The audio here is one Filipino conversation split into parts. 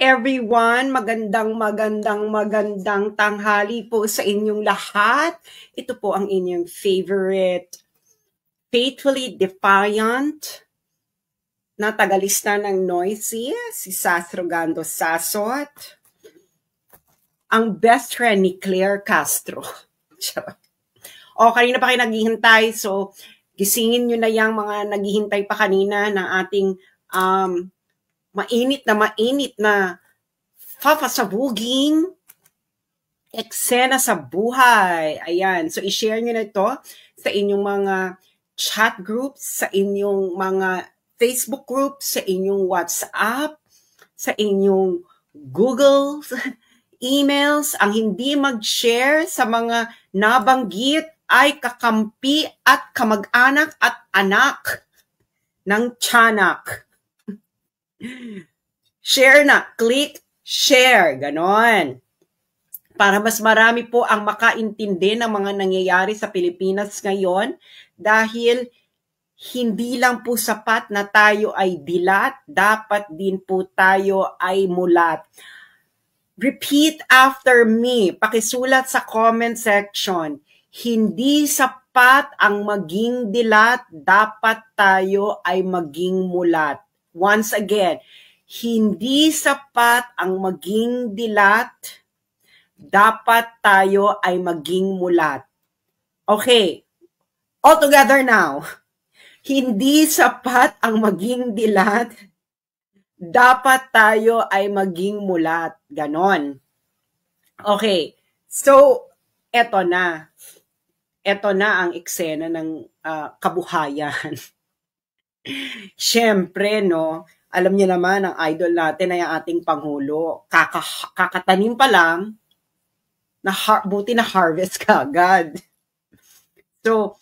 everyone, magandang tanghali po sa inyong lahat. Ito po ang inyong favorite, faithfully defiant, na tagalista ng Noisy, si Sas Rogando Sasot, ang best friend ni Claire Castro. O, kanina pa kayo naghihintay, so gisingin nyo na yung mga naghihintay pa kanina ng ating mainit na papasabuging eksena sa buhay. Ayan. So, i-share nyo na ito sa inyong mga chat groups, sa inyong mga Facebook groups, sa inyong WhatsApp, sa inyong Google emails. Ang hindi mag-share sa mga nabanggit ay kakampi at kamag-anak at anak ng tiyanak. Share na. Click share. Ganon. Para mas marami po ang makaintindi ng mga nangyayari sa Pilipinas ngayon dahil hindi lang po sapat na tayo ay dilat, dapat din po tayo ay mulat. Repeat after me. Pakisulat sa comment section. Hindi sapat ang maging dilat, dapat tayo ay maging mulat. Once again, hindi sapat ang maging dilat, dapat tayo ay maging mulat. Okay, all together now. Hindi sapat ang maging dilat, dapat tayo ay maging mulat. Ganon. Okay, so eto na. Eto na ang eksena ng kabuhayan. Siyempre, no, alam niyo naman, ang idol natin ay ang ating Pangulo. Kakatanim pa lang, buti na harvest ka agad. So,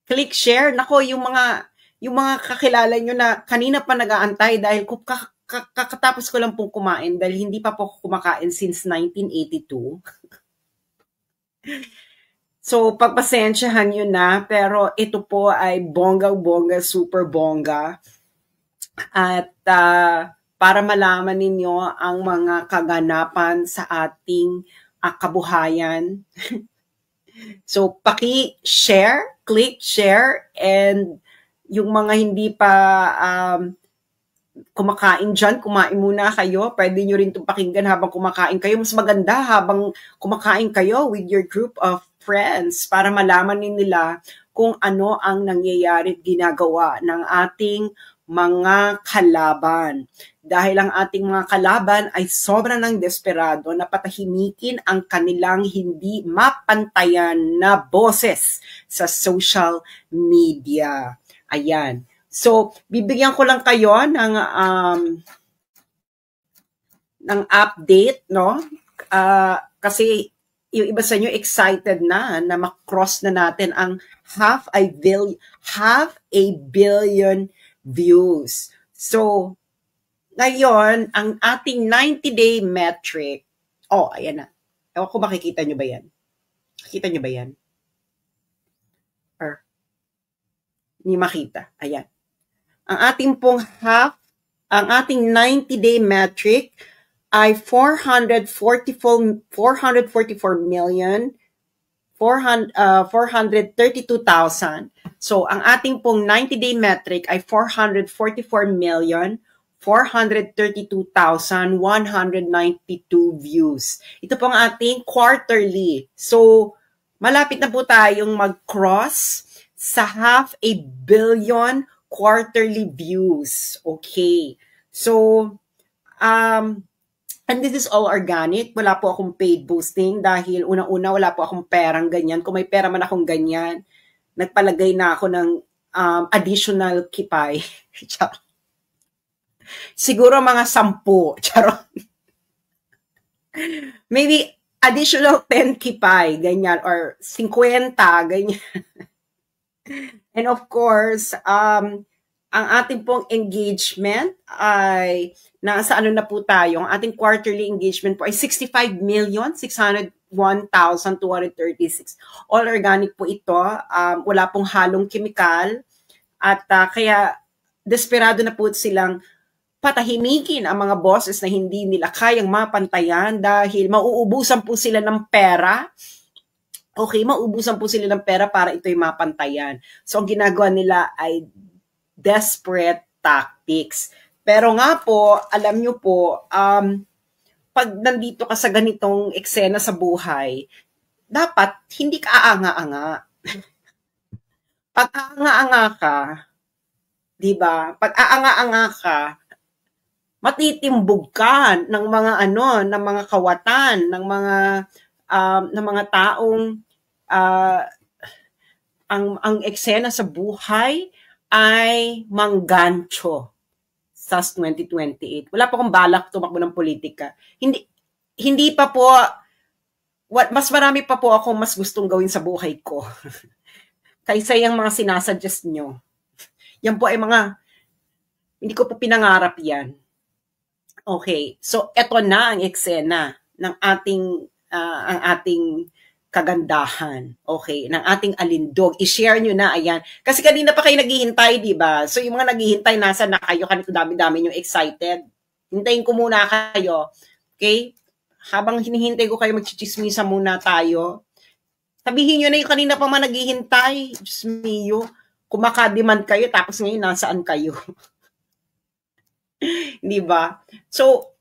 click share. Nako, yung mga kakilala nyo na kanina pa nag-aantay dahil kakatapos ko lang pong kumain dahil hindi pa po kumakain since 1982. So, pagpasensyahan nyo na, pero ito po ay bongga-bongga, super bongga. At para malaman ninyo ang mga kaganapan sa ating kabuhayan. So, paki-share, click share, and yung mga hindi pa kumakain dyan, kumain muna kayo. Pwede nyo rin itong pakinggan habang kumakain kayo. Mas maganda habang kumakain kayo with your group of friends para malaman nila kung ano ang nangyayari at ginagawa ng ating mga kalaban. Dahil ang ating mga kalaban ay sobrang ng desperado na patahimikin ang kanilang hindi mapantayan na boses sa social media. Ayan. So, bibigyan ko lang kayo ng update, no? Kasi yung iba sa inyo excited na makross na natin ang half a billion views. So, ngayon, ang ating 90-day metric, ayan na. Ewan ko makikita nyo ba yan? Nakikita nyo ba yan? Or, hindi makita. Ayan. Ang ating pong ang ating 90-day metric ay 432,000. So, ang ating pong 90-day metric ay 444,432,192 views. Ito pong ating quarterly. So, malapit na po tayong mag-cross sa half a billion quarterly views. Okay. So, and this is all organic. Wala po akong paid boosting dahil unang-una wala po akong perang ganyan. Kung may pera man akong ganyan, nagpalagay na ako ng additional kipay. Siguro mga 10. Charot. Maybe additional 10 kipay, ganyan, or 50, ganyan. And of course, ang ating pong engagement ay nasa ano na po tayo. Ang ating quarterly engagement po ay 65,601,236. All organic po ito. Wala pong halong chemical. At kaya desperado na po silang patahimikin ang mga bosses na hindi nila kayang mapantayan dahil mauubusan po sila ng pera. Okay, mauubusan po sila ng pera para ito'y mapantayan. So, ang ginagawa nila ay desperate tactics. Pero nga po, alam nyo po, pag nandito ka sa ganitong eksena sa buhay, dapat hindi ka aanga-anga. Pag aanga-anga ka, di ba? Pag aanga-anga ka, matitimbog ka ng mga ng mga kawatan, ng mga taong ang eksena sa buhay ay manggancho sa 2028. Wala pa akong balak tumakbo ng politika. Hindi pa po, mas marami pa po akong mas gustong gawin sa buhay ko kaysa yung mga sinasuggest nyo. Yan po ay hindi ko po pinangarap yan. Okay, so eto na ang eksena ng ang ating kagandahan, okay, ng ating alindog. I-share nyo na, ayan. Kasi kanina pa kayo naghihintay, di ba? So yung mga naghihintay, nasa na kayo, kanito dami-dami yung excited. Hintayin ko muna kayo, okay? Habang hinihintay ko kayo, magchichismisa muna tayo. Sabihin nyo na yung kanina pa mga naghihintay. Diyos mio, kumakademand kayo, tapos ngayon nasaan kayo? Di ba? So,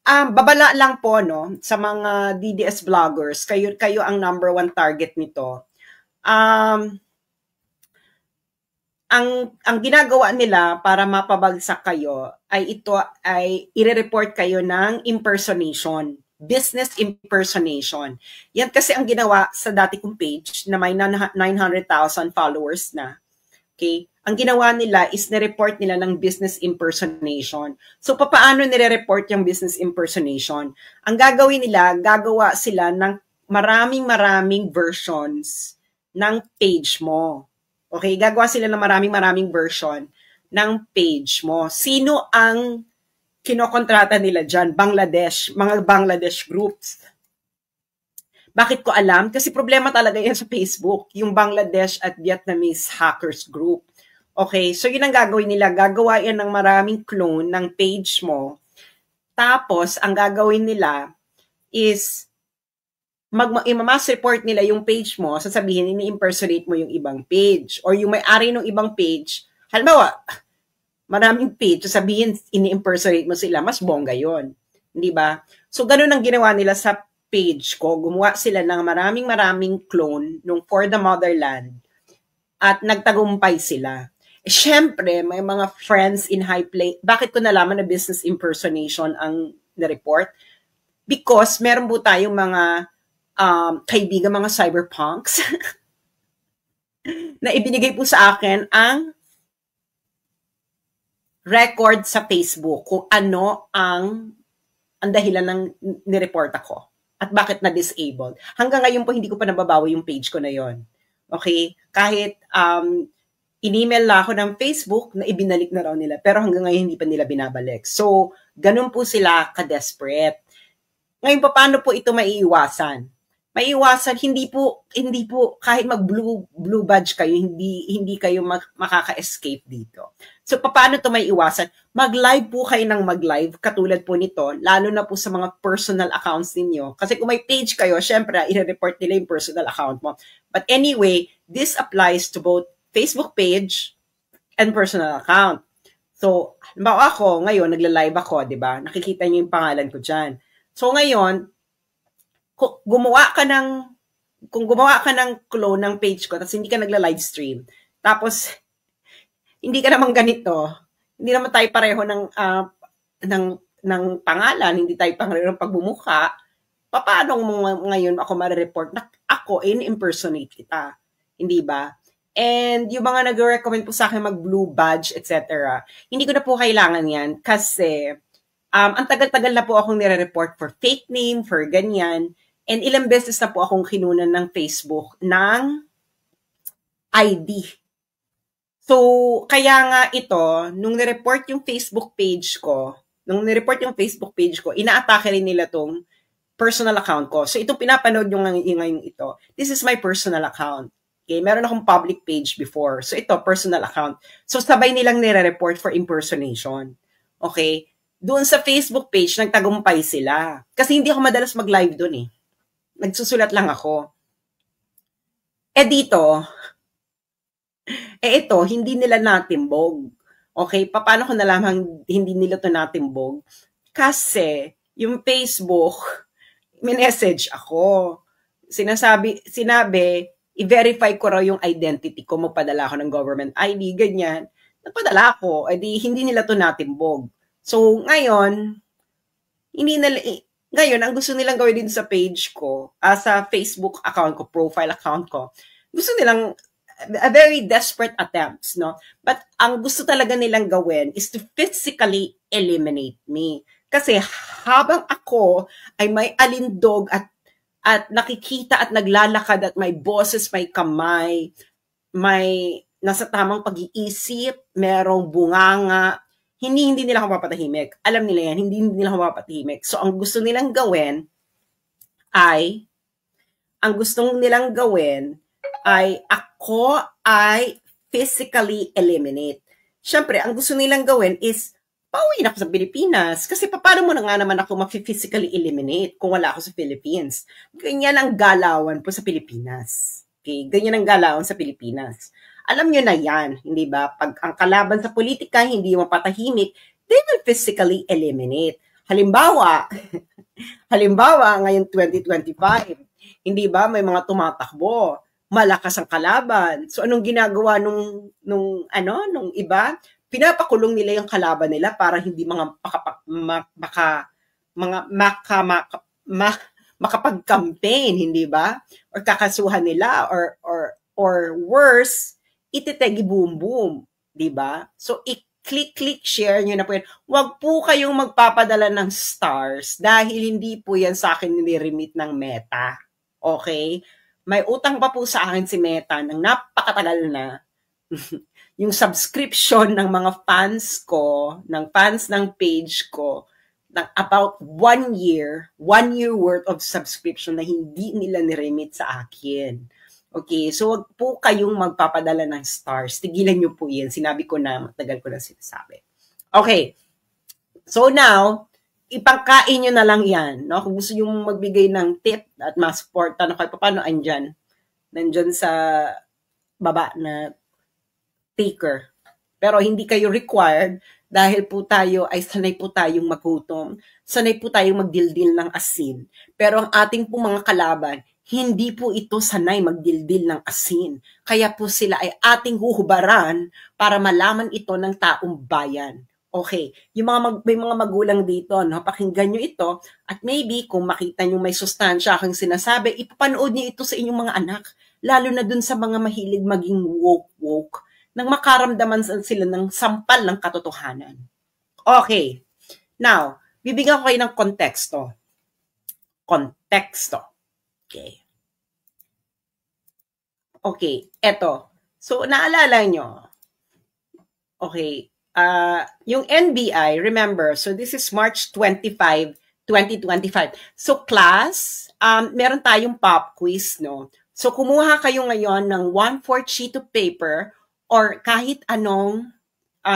babala lang po no sa mga DDS vloggers, kayo ang number 1 target nito. Ang ginagawa nila para mapabagsak kayo ay ire-report kayo ng impersonation, business impersonation. Yan kasi ang ginawa sa dati kong page na may 900,000 followers na. Okay? Ang ginawa nila is nireport nila ng business impersonation. So, paano nire-report yung business impersonation? Ang gagawin nila, gagawa sila ng maraming versions ng page mo. Okay? Gagawa sila ng maraming version ng page mo. Sino ang kinokontrata nila dyan? Bangladesh, mga Bangladesh groups. Bakit ko alam? Kasi problema talaga yan sa Facebook, yung Bangladesh at Vietnamese hackers group. Okay, so yun ang gagawin nila. Gagawa yan ng maraming clone ng page mo. Tapos, ang gagawin nila is i-mass report nila yung page mo, sasabihin, ini-impersonate mo yung ibang page. Or yung may-ari ng ibang page, halimbawa, maraming page, sasabihin, ini-impersonate mo sila, mas bongga yun. Di ba? So, ganun ang ginawa nila sa page ko. Gumawa sila ng maraming clone nung For the Motherland at nagtagumpay sila. Siyempre, may mga friends in high place. Bakit ko nalaman na business impersonation ang na-report? Because meron po tayong mga kaibigan, mga cyberpunks na ibinigay po sa akin ang record sa Facebook kung ano ang dahilan ng nireport ako at bakit na-disabled. Hanggang ngayon po, hindi ko pa nababawi yung page ko na yon. Okay? Kahit in-email na ako ng Facebook na ibinalik na raw nila. Pero hanggang ngayon hindi pa nila binabalik. So, ganun po sila ka-desperate. Ngayon, paano po ito maiiwasan? Maiiwasan, hindi po kahit mag-blue badge kayo, hindi kayo makaka-escape dito. So, paano ito maiiwasan? Mag-live po kayo ng mag-live, katulad po nito, lalo na po sa mga personal accounts ninyo. Kasi kung may page kayo, syempre, i-report nila yung personal account mo. But anyway, this applies to both Facebook page and personal account. So, halimbawa ako, ngayon, nagla-live ako, di ba? Nakikita niyo yung pangalan ko dyan. So, ngayon, kung gumawa ka ng clone ng page ko, tapos hindi ka nagla-live stream, tapos, hindi ka naman ganito, hindi naman tayo pareho ng pangalan, hindi tayo pareho ng pagbumuka, paano ngayon ako ma-report na ako, in-impersonate kita? Hindi ba? And yung mga nag-recommend po sa akin mag-blue badge, etc. Hindi ko na po kailangan yan kasi ang tagal-tagal na po akong nire-report for fake name, for ganyan. And ilang beses na po akong kinunan ng Facebook ng ID. So, kaya nga ito, nung nireport yung Facebook page ko, ina-atake rin nila tong personal account ko. So, itong pinapanood nyo ngayon ito, this is my personal account. Okay, meron akong public page before. So, ito, personal account. So, sabay nilang nire-report for impersonation. Okay? doon sa Facebook page, nagtagumpay sila. Kasi hindi ako madalas mag-live doon eh. Nagsusulat lang ako. Dito, ito, hindi nila natimbog. Okay, paano ko nalaman hindi nila to natimbog? Kasi, yung Facebook, minessage ako. Sinabi, i-verify ko raw yung identity ko, magpadala ako ng government ID, ganyan. Nagpadala ako, hindi nila to natimbog. So, ngayon, ngayon, ang gusto nilang gawin din sa page ko, sa Facebook account ko, profile account ko, gusto nilang a very desperate attempts, no? But ang gusto talaga nilang gawin is to physically eliminate me. Kasi habang ako ay may alindog at nakikita at naglalakad at may boses, may kamay, may nasa tamang pag-iisip, merong bunganga, hindi nila ako mapatahimik. Alam nila yan, hindi nila ako mapatahimik. So ang gusto nilang gawin ay ako ay physically eliminate. Siyempre, ang gusto nilang gawin is pauwiin ako sa Pilipinas. Kasi paano mo na nga naman ako mag-physically eliminate kung wala ako sa Philippines? Ganyan ang galawan po sa Pilipinas. Okay? Ganyan ang galawan sa Pilipinas. Alam nyo na yan, hindi ba? Pag ang kalaban sa politika hindi mapatahimik, they will physically eliminate. Halimbawa, ngayon 2025, hindi ba may mga tumatakbo? Malakas ang kalaban. So anong ginagawa nung iba? Pinapakulong nila yung kalaban nila para hindi makapag-campaign, hindi ba? Or kakasuhan nila or worse, ititegi boom boom, di ba? So i-click share nyo na po yan. Huwag po kayong magpapadala ng stars dahil hindi po yan sa akin nire-remit ng Meta. Okay? May utang pa po sa akin si Meta ng napakatagal na. Yung subscription ng mga fans ko, ng fans ng page ko, ng about 1 year worth of subscription na hindi nila niremit sa akin. Okay, so wag po kayong magpapadala ng stars. Tigilan nyo po yan. Sinabi ko na, matagal ko na sinasabi. Okay, so now, ipangkain nyo na lang yan. No? Kung gusto nyo magbigay ng tip at ma-support, paano nandyan sa baba na taker. Pero hindi kayo required dahil po tayo ay sanay po tayong maghutom, sanay po tayong magdildil ng asin. Pero ang ating po mga kalaban, hindi po ito sanay magdildil ng asin. Kaya po sila ay ating huhubaran para malaman ito ng taong bayan. Okay, may mga magulang dito, no? Pakinggan nyo ito at maybe kung makita nyo may sustansya akong sinasabi, ipapanood nyo ito sa inyong mga anak, lalo na dun sa mga mahilig maging woke, nang makaramdaman sila ng sampal ng katotohanan. Okay, now, bibigyan ko kayo ng konteksto. Okay, eto. So, naalala nyo, okay, yung NBI, remember, so this is March 25, 2025. So class, meron tayong pop quiz, no? So kumuha kayo ngayon ng 1/4 sheet of paper or kahit anong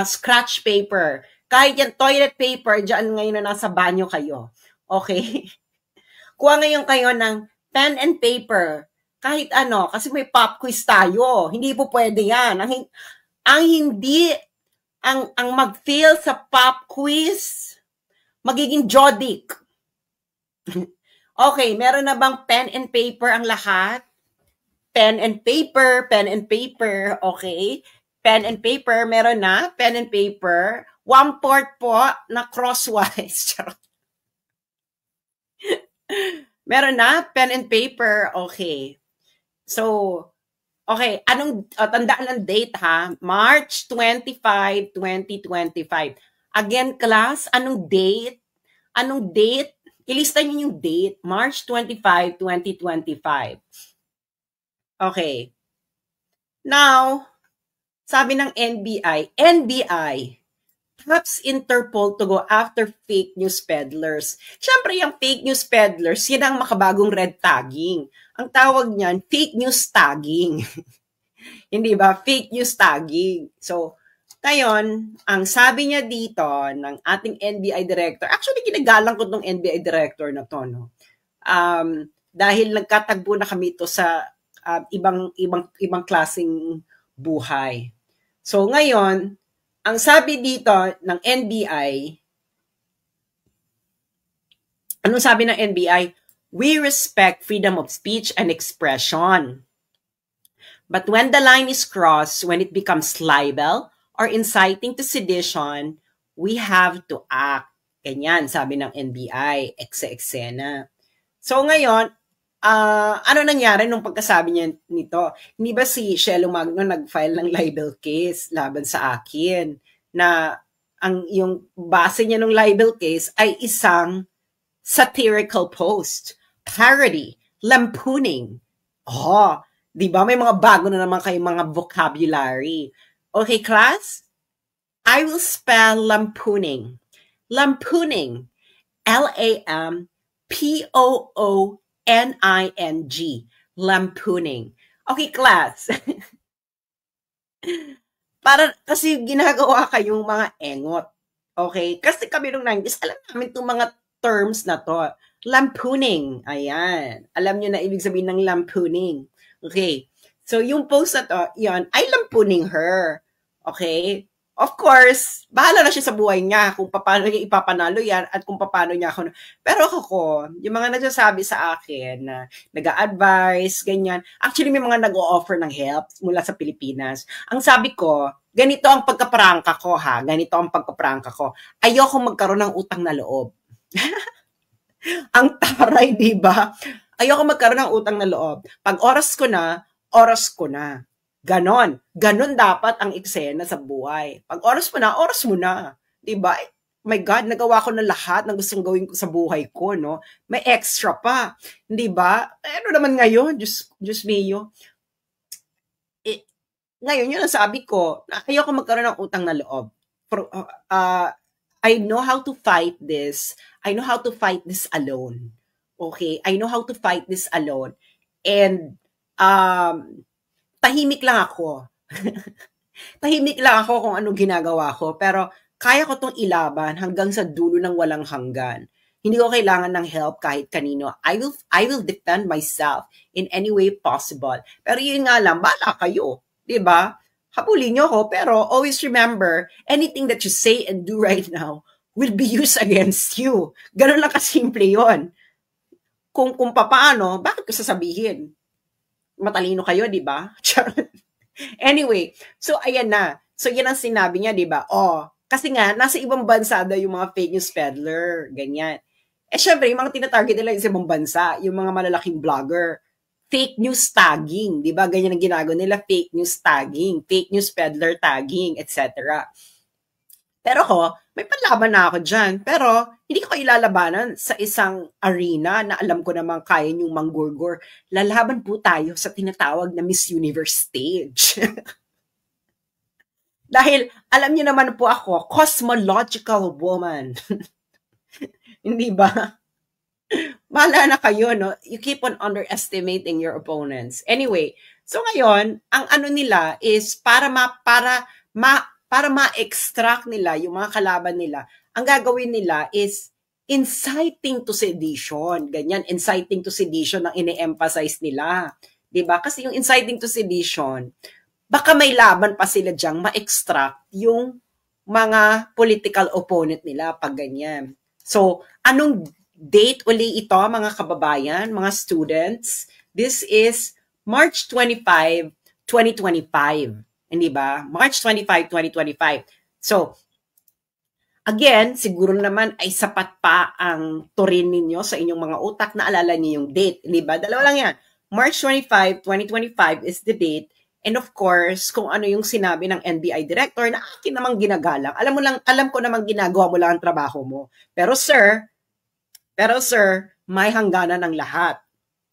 scratch paper. Kahit yan toilet paper, dyan ngayon na nasa banyo kayo. Okay? Kuha ngayon kayo ng pen and paper. Kahit ano, kasi may pop quiz tayo. Hindi po pwede yan. Ang mag-fail sa pop quiz, magiging Jodic. Okay, meron na bang pen and paper ang lahat? Pen and paper, okay. Pen and paper, meron na. Pen and paper. 1/4 po na crosswise. Meron na, pen and paper, okay. So, okay, tandaan ng date ha? March 25, 2025. Again, class, anong date? Ilista niyo yung date. March 25, 2025. Okay. Now, sabi ng NBI, taps Interpol to go after fake news peddlers. Siyempre, yung fake news peddlers, yan ang makabagong red tagging. Ang tawag niyan, fake news tagging. Hindi ba? Fake news tagging. So, Ngayon, ang sabi niya dito ng ating NBI director, actually ginagalang ko tong NBI director na to, no? Dahil nagkatagpo na kami ito sa ibang klaseng buhay. So ngayon, ang sabi dito ng NBI, anong sabi ng NBI? We respect freedom of speech and expression. But when the line is crossed, when it becomes libel or inciting to sedition, we have to act. Ganyan, sabi ng NBI, ekse-eksena. So ngayon, ano nangyari nung pagkasabi niya nito? Hindi ba si Shelo Magno nag-file ng libel case laban sa akin na yung base niya ng libel case ay isang satirical post, parody, lampooning. Oh, di ba? May mga bago na naman kayong mga vocabulary. Okay, class? I will spell lampooning. Lampooning. Lampooning. Lampooning. Okay, class. Para kasi ginagawa kayong mga engot. Okay? Kasi kami nung 90s, alam namin itong mga terms na to. Lampooning. Ayan. Alam nyo na ibig sabihin ng lampooning. Okay. So, yung post na to, yun, ay lampooning her. Okay? Of course, bahala na siya sa buhay niya kung paano niya ipapanalo yan at kung paano niya ako. Pero ako, yung mga nagsasabi sa akin na nag-a-advise, ganyan. Actually, may mga nag-o-offer ng help mula sa Pilipinas. Ang sabi ko, ganito ang pagkaprangka ko ha. Ganito ang pagkaprangka ko. Ayoko magkaroon ng utang na loob. Ang taray, di ba? Ayoko magkaroon ng utang na loob. Pag oras ko na, oras ko na. Ganon. Ganon dapat ang eksena sa buhay. Pag oras mo na. Diba? My God, nagawa ko na lahat ng gustong gawin ko sa buhay ko, no? May extra pa. Diba? Ano naman ngayon? Diyos mio. Ngayon, yun ang sabi ko, ayoko magkaroon ng utang na loob. I know how to fight this. I know how to fight this alone. Okay? I know how to fight this alone. And, tahimik lang ako. Tahimik lang ako kung anong ginagawa ko. Pero kaya ko tong ilaban hanggang sa dulo ng walang hanggan. Hindi ko kailangan ng help kahit kanino. I will defend myself in any way possible. Pero yun nga lang, bala kayo. Diba? Habulin nyo ako, pero always remember, anything that you say and do right now will be used against you. Ganun lang kasimple yun. Kung paano, bakit ko sasabihin? Matalino kayo, di ba? Anyway, so ayan na. So yan ang sinabi niya, di ba? Oh, kasi nga, nasa ibang bansa daw yung mga fake news peddler, ganyan. Syempre, yung mga tinatarget nila sa ibang bansa, yung mga malalaking vlogger, fake news tagging, di ba? Ganyan ang ginagawa nila, fake news tagging, fake news peddler tagging, etc. Pero ko, may panlaban na ako dyan. Pero, hindi ko ilalabanan sa isang arena na alam ko namang kaya niyong manggurgur. Lalaban po tayo sa tinatawag na Miss Universe stage. Dahil, alam niyo naman po ako, cosmological woman. Hindi ba? Bahala na kayo, no? You keep on underestimating your opponents. Anyway, so ngayon, ang ano nila is para ma-extract nila yung mga kalaban nila, ang gagawin nila is inciting to sedition. Ganyan, inciting to sedition ang ine-emphasize nila. Diba? Kasi yung inciting to sedition, baka may laban pa sila dyang ma-extract yung mga political opponent nila pag ganyan. So, anong date uli ito, mga kababayan, mga students? This is March 25, 2025. Hindi ba? March 25, 2025. So, again, siguro naman ay sapat pa ang turin ninyo sa inyong mga utak na alala niyo yung date. Hindi ba? Dalawa lang yan. March 25, 2025 is the date. And of course, kung ano yung sinabi ng NBI director na akin namang ginagalang. Alam ko namang ginagawa mo lang ang trabaho mo. Pero sir, may hangganan ng lahat.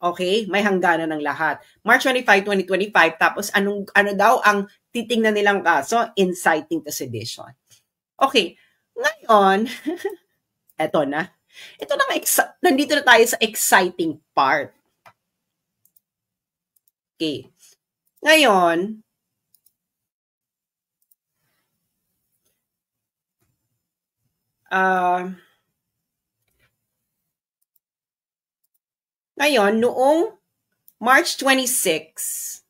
Okay? May hangganan ng lahat. March 25, 2025, tapos ano daw ang titingnan nilang kaso? Inciting to sedition. Okay. Ngayon, eto na. Ito na, nandito na tayo sa exciting part. Okay. Ngayon, Ngayon, noong March 26,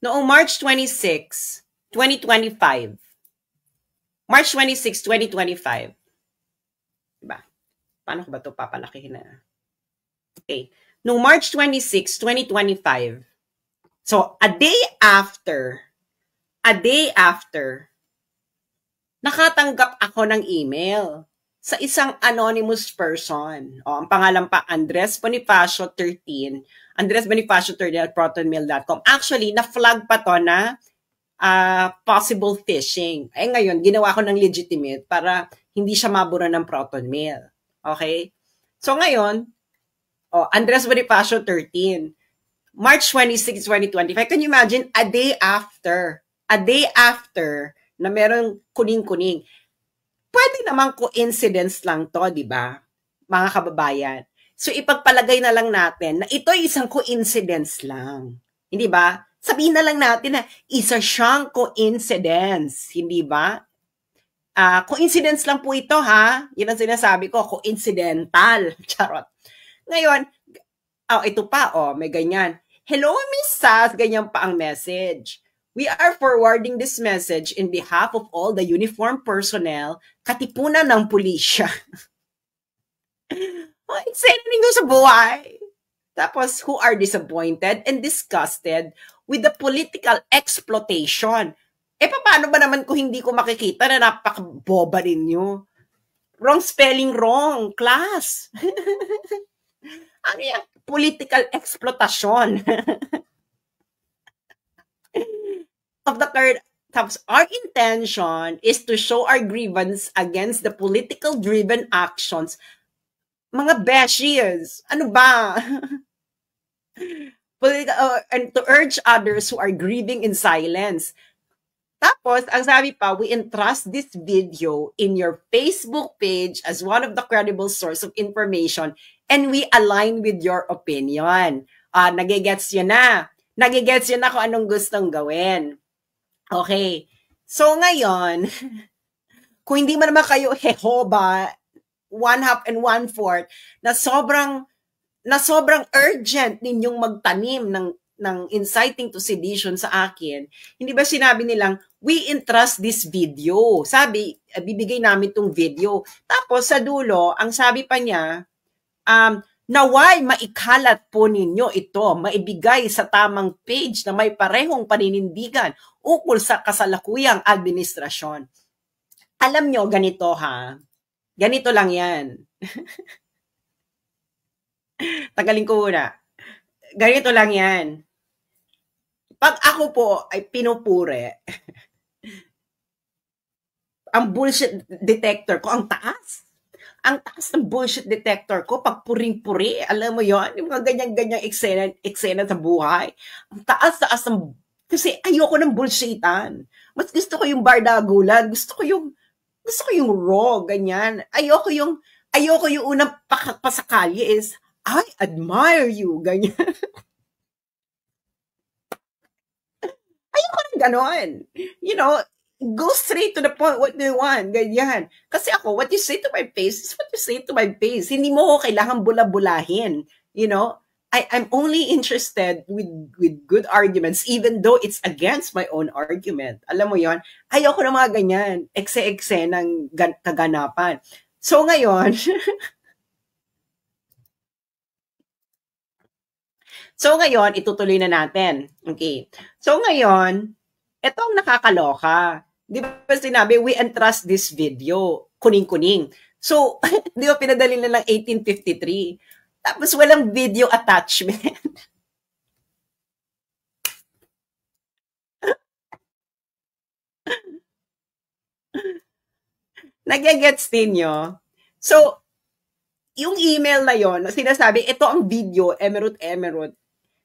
2025. March 26, 2025. Diba? Paano ko ba ito papalakihin na? Okay. Noong March 26, 2025, so a day after, nakatanggap ako ng email sa isang anonymous person. Ang pangalan pa, Andres Bonifacio 13 at protonmail.com. Actually, na-flag pa to na possible phishing. Ngayon, ginawa ko ng legitimate para hindi siya mabura ng protonmail. Okay? So ngayon, Andres Bonifacio 13, March 26, 2025. Can you imagine, a day after na merong kuning-kuning. Pwede naman coincidence lang to, di ba? Mga kababayan. So, ipagpalagay na lang natin na ito ay isang coincidence lang. Hindi ba? Sabihin na lang natin na isa siyang coincidence. Hindi ba? Coincidence lang po ito, ha? Yan ang sinasabi ko, coincidental. Charot. Ngayon, ito pa, may ganyan. Hello, Miss Sas, ganyan pa ang message. We are forwarding this message in behalf of all the uniformed personnel, katipunan ng pulisya. Eksena ninyo sa buhay. Tapos, who are disappointed and disgusted with the political exploitation. Paano ba naman kung hindi ko makikita na napakaboba ninyo? Wrong spelling, wrong class. Ano yan? Political exploitation. Of the current, our intention is to show our grievance against the political-driven actions. Mga beshies, ano ba? And to urge others who are grieving in silence. Tapos, ang sabi pa, we entrust this video in your Facebook page as one of the credible source of information and we align with your opinion. Nagigets yun na. Nagigets yun na kung anong gustong gawin. Okay. So, ngayon, kung hindi man naman kayo Jehovah, 1/2 and 1/4, na sobrang urgent ninyong magtanim ng inciting to sedition sa akin, hindi ba sinabi nilang, we entrust this video. Sabi, bibigay namin tong video. Tapos sa dulo, ang sabi pa niya, naway maikalat po ninyo ito, maibigay sa tamang page na may parehong paninindigan ukol sa kasalukuyang administrasyon. Alam nyo, ganito ha. Ganito lang yan. Tagalin ko muna. Ganito lang yan. Pag ako po ay pinupure, ang bullshit detector ko, ang taas ng bullshit detector ko, pag puring-puri, alam mo yon, yung mga ganyan-ganyang eksena sa buhay. Ang taas ng, kasi ayoko ng bullshitan. Mas gusto ko yung bardagulan, gusto ko yung raw, ganyan. Ayoko yung unang pasakali is, I admire you, ganyan. Ayoko ng ganon. You know, go straight to the point, what do you want? Ganyan. Kasi ako, what you say to my face is what you say to my face. Hindi mo ko kailangan bula-bulahin. You know, I'm only interested with good arguments, even though it's against my own argument. Alam mo yon, ayoko ng mga ganyan. Ekse-ekse ng kaganapan. So ngayon, itutuloy na natin. Okay. So ngayon, ito ang nakakaloka. Di ba sinabi, we entrust this video, kuning-kuning. So, di ba pinadali na lang 1853? Tapos walang video attachment. Nag-gets ninyo? So, yung email na yon, sinasabi, ito ang video, Emerald.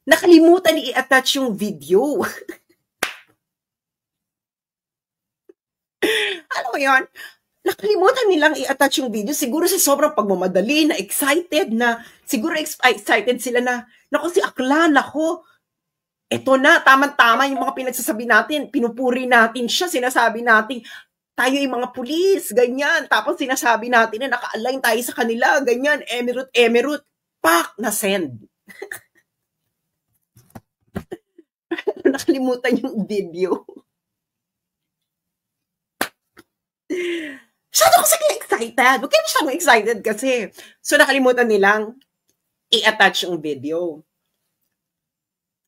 Nakalimutan i-attach yung video. Alam mo yun? Nakalimutan nilang i-attach yung video. Siguro sa sobrang pagmamadali, na excited na, siguro excited sila na, naku si Aklan, ako, eto na, tama-tama yung mga pinagsasabi natin, pinupuri natin siya, sinasabi natin, tayo yung mga pulis, ganyan. Tapos sinasabi natin na naka-align tayo sa kanila, ganyan, emirate. Pak! Na-send. Nakalimutan yung video. Masyado kasi excited. Huwag kayo masyadong excited kasi. So, nakalimutan nilang i-attach yung video.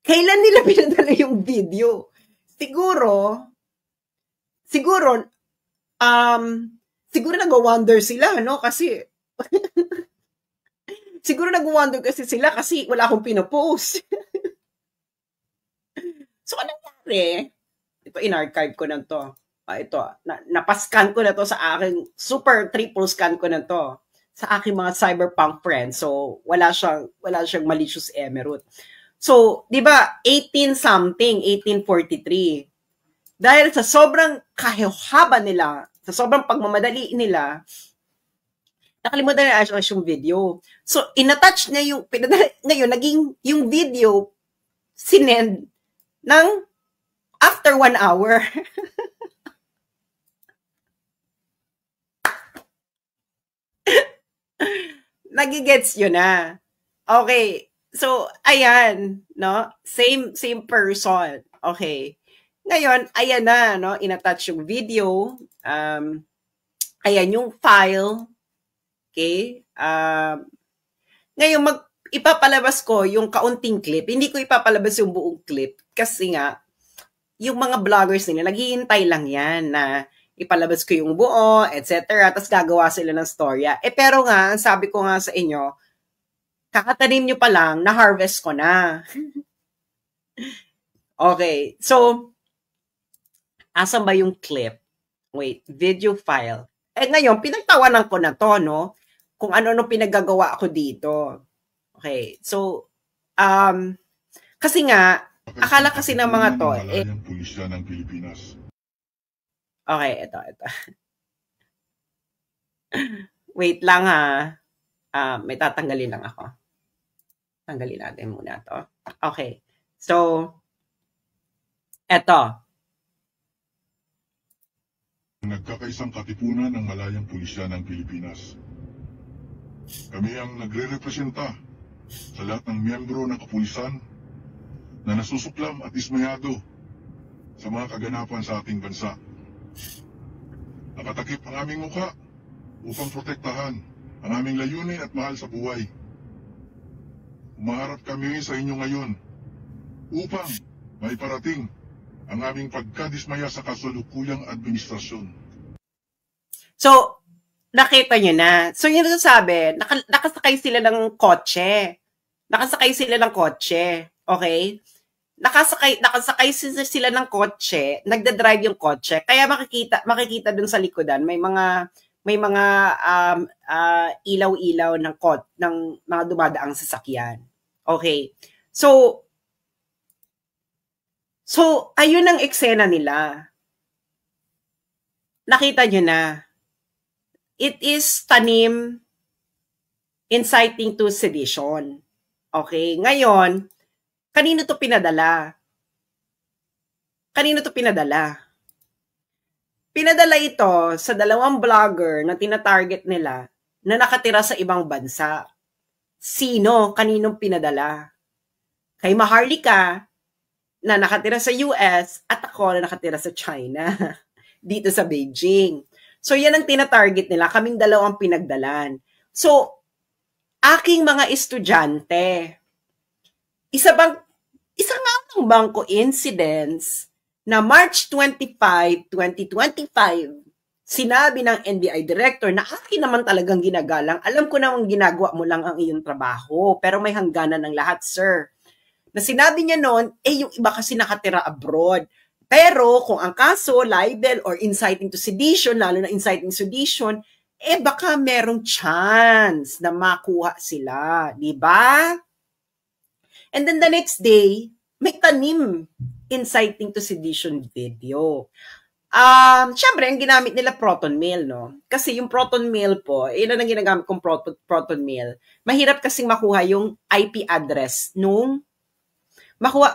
Kailan nila pinadala yung video? Siguro nag-wonder sila, no? Kasi, siguro nag-wonder kasi sila kasi wala akong pinopost. So, anong nangyari? Ito, in-archive ko na to. Ito, napascan ko na to sa aking, super triple scan ko na to sa aking mga cyberpunk friends. So, wala siyang malicious emerald. So, di ba, 1843. Dahil sa sobrang kahihaba nila, sa sobrang pagmamadali nila, nakalimutan na yung video. So, in-attach na yung, ngayon, naging yung video, sinend ng after 1 hour. Nagigets yun na. Okay. So, ayan, no? Same person. Okay. Ngayon, ayan na, no? In-attach yung video. Ayan yung file. Okay? Ngayon, ipapalabas ko yung kaunting clip. Hindi ko ipapalabas yung buong clip kasi nga, yung mga vloggers nila, naghihintay lang yan na ipalabas ko yung buo, etc. Tapos gagawa sila ng storya. Pero nga, sabi ko nga sa inyo, kakatanim nyo pa lang, na-harvest ko na. Okay. So, asan ba yung clip? Wait, video file. Ngayon, pinagtawanan ko na to, no? Kung ano-ano pinaggagawa ako dito. Okay. So, kasi nga, akala kasi ng mga to, pulisya ng Pilipinas. Okay, ito. Wait lang ha. May tatanggalin lang ako. Tanggalin natin muna to. Okay. So, eto. Nagkakaisang katipunan ng malayang pulisya ng Pilipinas. Kami ang nagre-representa sa lahat ng miyembro ng kapulisan na nasusuklam at ismayado sa mga kaganapan sa ating bansa. Nakatakip ang aming mukha upang protektahan ang aming layunin at mahal sa buhay. Umaharap kami sa inyo ngayon upang maiparating ang aming pagkadismaya sa kasalukuyang administrasyon. So, nakita nyo na. So, yun ang sabi, nakasakay sila ng kotse. Okay? Nakasakay sila ng kotse, nagda-drive yung kotse. Kaya makikita dun sa likodan, may mga ilaw-ilaw ng mga dumadaang sasakyan. Okay. So ayun ang eksena nila. Nakita nyo na. It is tanim inciting to sedition. Okay. Ngayon, kanino to pinadala? Pinadala ito sa 2 vlogger na tina-target nila na nakatira sa ibang bansa. Sino? Kaninong pinadala? Kay Maharlika na nakatira sa US at ako na nakatira sa China. Dito sa Beijing. So yan ang tina-target nila. Kaming 2 ang pinagdalan. So, aking mga estudyante, isa nga bang coincidence na March 25, 2025, sinabi ng NBI director na akin naman talagang ginagalang. Alam ko namang ginagawa mo lang ang iyong trabaho, pero may hangganan ng lahat, sir. Na sinabi niya noon, yung iba kasi nakatira abroad. Pero kung ang kaso, libel or inciting to sedition, lalo na inciting sedition, baka merong chance na makuha sila. Diba? And then the next day, may tanim inciting to sedition video. Siyempre, ang ginamit nila proton mail, no? Kasi yung proton mail po, yun ang ginagamit kong proton mail. Mahirap kasing makuha yung IP address nung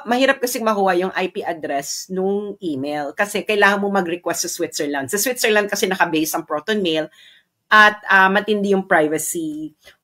mahirap kasi makuha yung IP address nung email kasi kailangan mo mag-request sa Switzerland. Sa Switzerland kasi nakabase ang Proton Mail at matindi yung privacy